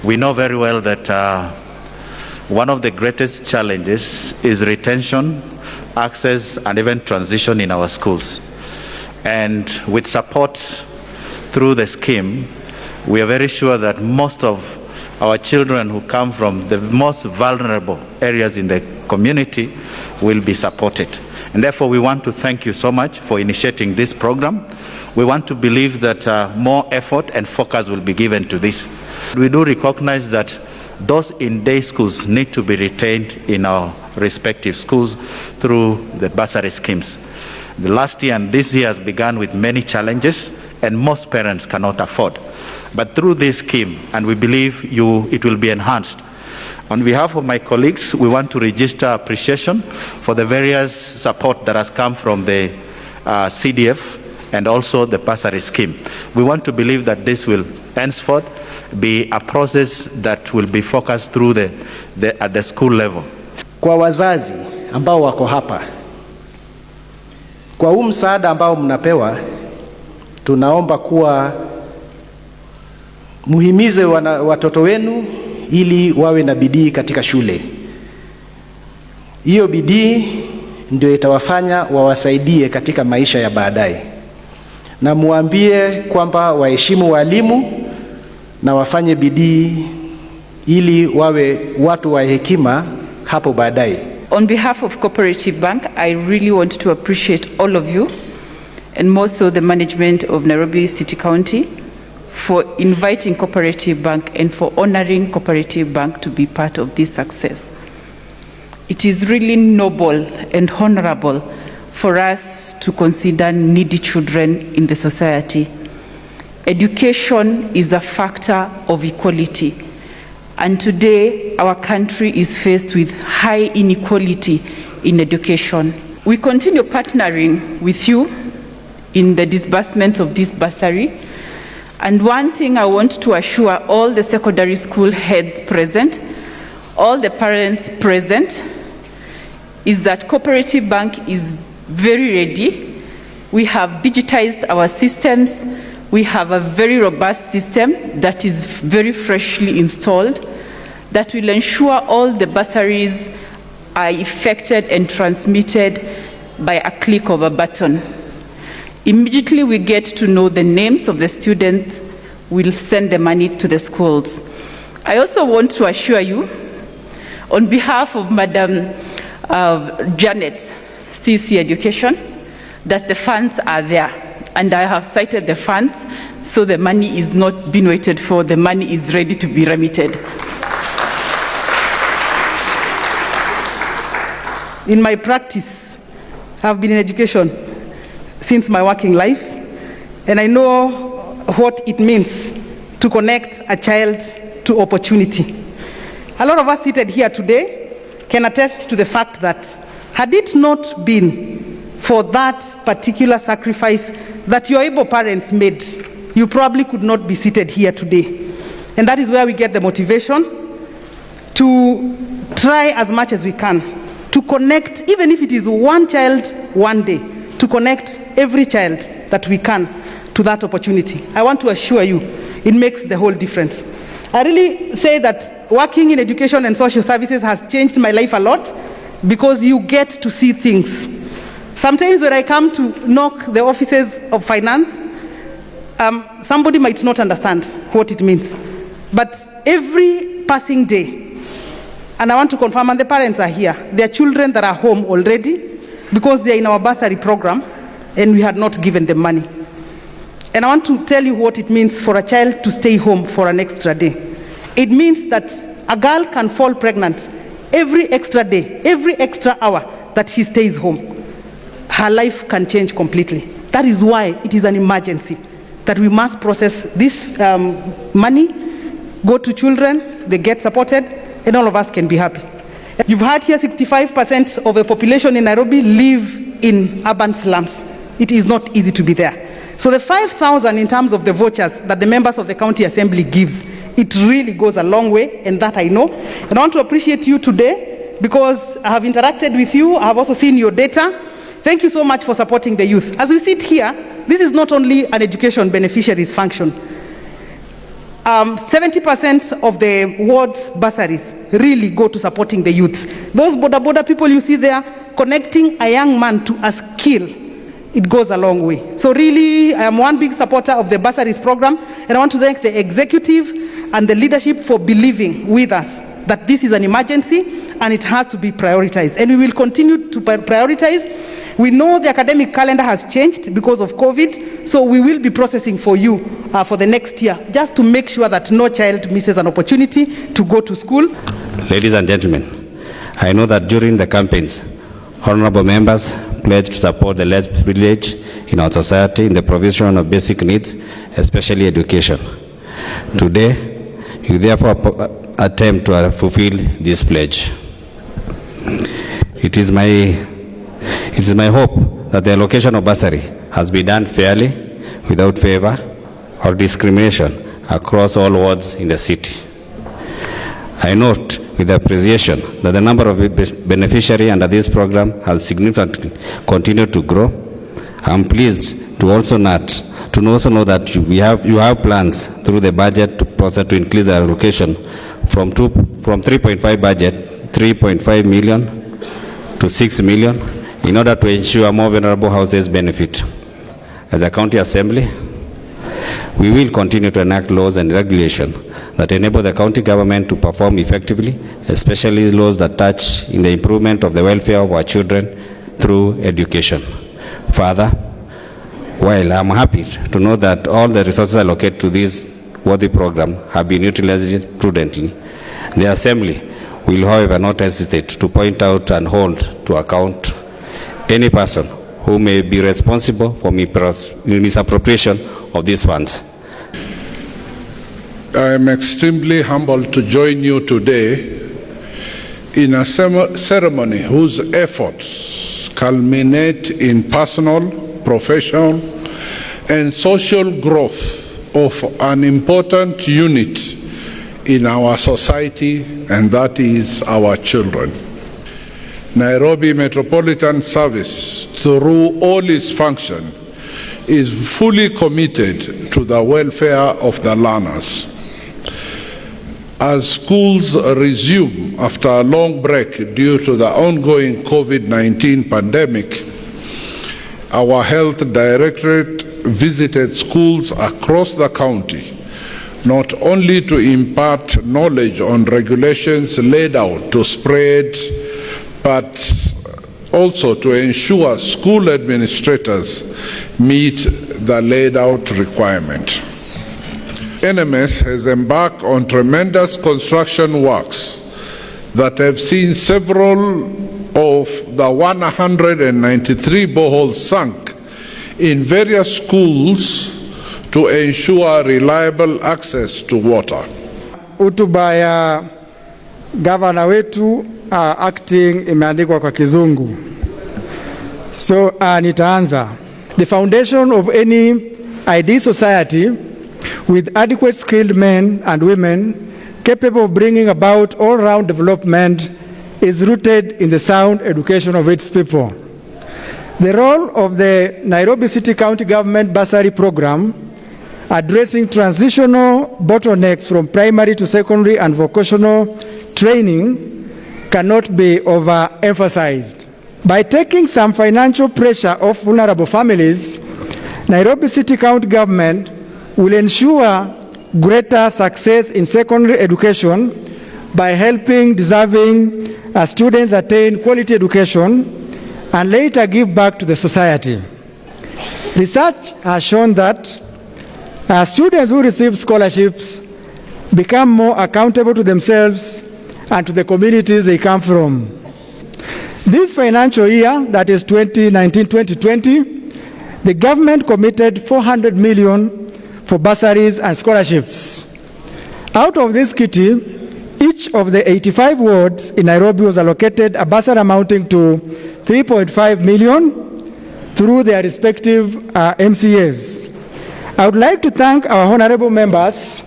We know very well that one of the greatest challenges is retention, access, and even transition in our schools. And with support through the scheme, we are very sure that most of our children who come from the most vulnerable areas in the community will be supported. And therefore, we want to thank you so much for initiating this program. We want to believe that more effort and focus will be given to this. We do recognize that those in day schools need to be retained in our respective schools through the bursary schemes. The last year and this year has begun with many challenges, and most parents cannot afford. But through this scheme, and we believe it will be enhanced. On behalf of my colleagues, we want to register appreciation for the various support that has come from the CDF and also the bursary scheme. We want to believe that this will henceforth be a process that will be focused through at the school level. Kwa wazazi ambao wako hapa, kwa huu msaada ambao mnapewa, tunaomba kuwa muhimize watoto wenu ili wawe na bidii katika shule. Hiyo bidii ndio itawafanya wawasaidie katika maisha ya baadaye. Na muambie kwamba waheshimu walimu na wafanye bidii ili wawe watu wa hekima hapo baadaye. On behalf of Cooperative Bank, I really want to appreciate all of you, and more so the management of Nairobi City County, for inviting Cooperative Bank and for honoring Cooperative Bank to be part of this success. It is really noble and honorable for us to consider needy children in the society. Education is a factor of equality, and today our country is faced with high inequality in education. We continue partnering with you in the disbursement of this bursary. And one thing I want to assure all the secondary school heads present, all the parents present, is that Cooperative Bank is very ready. We have digitized our systems. We have a very robust system that is very freshly installed that will ensure all the bursaries are effected and transmitted by a click of a button. Immediately we get to know the names of the students, we'll send the money to the schools. I also want to assure you, on behalf of Madam Janet's CC Education, that the funds are there. And I have cited the funds, so the money is not being waited for, the money is ready to be remitted. In my practice, I've been in education since my working life, and I know what it means to connect a child to opportunity. A lot of us seated here today can attest to the fact that had it not been for that particular sacrifice that your able parents made, you probably could not be seated here today. And that is where we get the motivation to try as much as we can to connect, even if it is one child one day, to connect every child that we can to that opportunity. I want to assure you, it makes the whole difference. I really say that working in education and social services has changed my life a lot, because you get to see things. Sometimes when I come to knock the offices of finance, somebody might not understand what it means. But every passing day, and I want to confirm, and the parents are here, there are children that are home already because they are in our bursary program and we had not given them money. And I want to tell you what it means for a child to stay home for an extra day. It means that a girl can fall pregnant every extra day, every extra hour that she stays home. Her life can change completely. That is why it is an emergency that we must process this money, go to children, they get supported, and all of us can be happy. You've heard here 65% of the population in Nairobi live in urban slums. It is not easy to be there. So the 5,000 in terms of the vouchers that the members of the county assembly gives, it really goes a long way, and that I know. And I want to appreciate you today because I have interacted with you. I have also seen your data. Thank you so much for supporting the youth. As we sit here, this is not only an education beneficiaries function. 70% of the ward's bursaries really go to supporting the youths. Those border people you see there, connecting a young man to a skill, it goes a long way. So really, I am one big supporter of the bursaries program, and I want to thank the executive and the leadership for believing with us that this is an emergency and it has to be prioritized. And we will continue to prioritize. We know the academic calendar has changed because of COVID, so we will be processing for you for the next year, just to make sure that no child misses an opportunity to go to school. Ladies and gentlemen, I know that during the campaigns, honorable members pledged to support the less privileged in our society in the provision of basic needs, especially education. Today, you therefore attempt to fulfill this pledge. It is my hope that the allocation of bursary has been done fairly, without favor or discrimination across all wards in the city. I note with appreciation that the number of beneficiaries under this program has significantly continued to grow. I am pleased to also know that you have plans through the budget process to increase the allocation from 3.5 budget, 3.5 million to 6 million in order to ensure more vulnerable houses benefit. As a county assembly, we will continue to enact laws and regulations that enable the county government to perform effectively, especially laws that touch in the improvement of the welfare of our children through education. Further, while I'm happy to know that all the resources allocated to this worthy program have been utilized prudently, the Assembly will, however, not hesitate to point out and hold to account any person who may be responsible for misappropriation of these funds. I am extremely humbled to join you today in a ceremony whose efforts culminate in personal, professional, and social growth of an important unit in our society, and that is our children. Nairobi Metropolitan Service, through all its function, is fully committed to the welfare of the learners. As schools resume after a long break due to the ongoing COVID-19 pandemic, our Health Directorate visited schools across the county, not only to impart knowledge on regulations laid out to spread, but also to ensure school administrators meet the laid out requirement. NMS has embarked on tremendous construction works that have seen several of the 193 boreholes sunk in various schools to ensure reliable access to water. Hotuba ya gavana wetu acting imeandikwa kwa Kizungu. So nitaanza. The foundation of any ideal society with adequate skilled men and women capable of bringing about all-round development is rooted in the sound education of its people. The role of the Nairobi City County Government bursary program, addressing transitional bottlenecks from primary to secondary and vocational training, cannot be overemphasized. By taking some financial pressure off vulnerable families, Nairobi City County Government will ensure greater success in secondary education by helping deserving students attain quality education and later give back to the society. Research has shown that students who receive scholarships become more accountable to themselves and to the communities they come from. This financial year, that is 2019-2020, the government committed 400 million for bursaries and scholarships. Out of this kitty, each of the 85 wards in Nairobi was allocated a bursary amounting to 3.5 million through their respective MCAs. I would like to thank our honorable members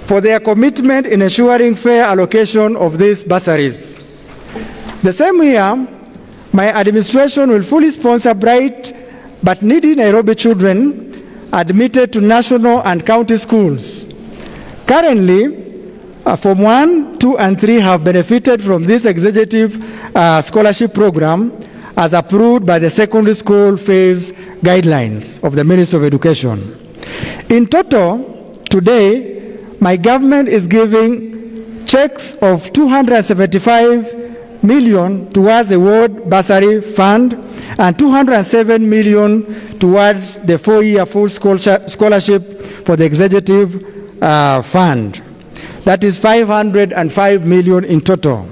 for their commitment in ensuring fair allocation of these bursaries. The same year, my administration will fully sponsor bright but needy Nairobi children admitted to national and county schools. Currently, Form 1, 2, and 3 have benefited from this executive scholarship program as approved by the secondary school phase guidelines of the Ministry of Education. In total, today, my government is giving checks of 275 million towards the World Bursary Fund and 207 million towards the 4-year full scholarship for the Executive Fund. That is 505 million in total.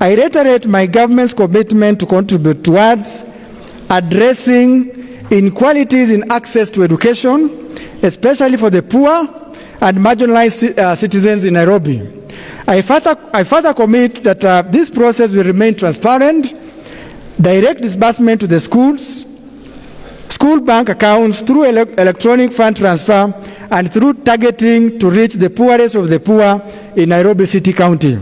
I reiterate my government's commitment to contribute towards addressing inequalities in access to education, especially for the poor and marginalized citizens in Nairobi. I further commit that this process will remain transparent, direct disbursement to the schools, school bank accounts through electronic fund transfer, and through targeting to reach the poorest of the poor in Nairobi City County.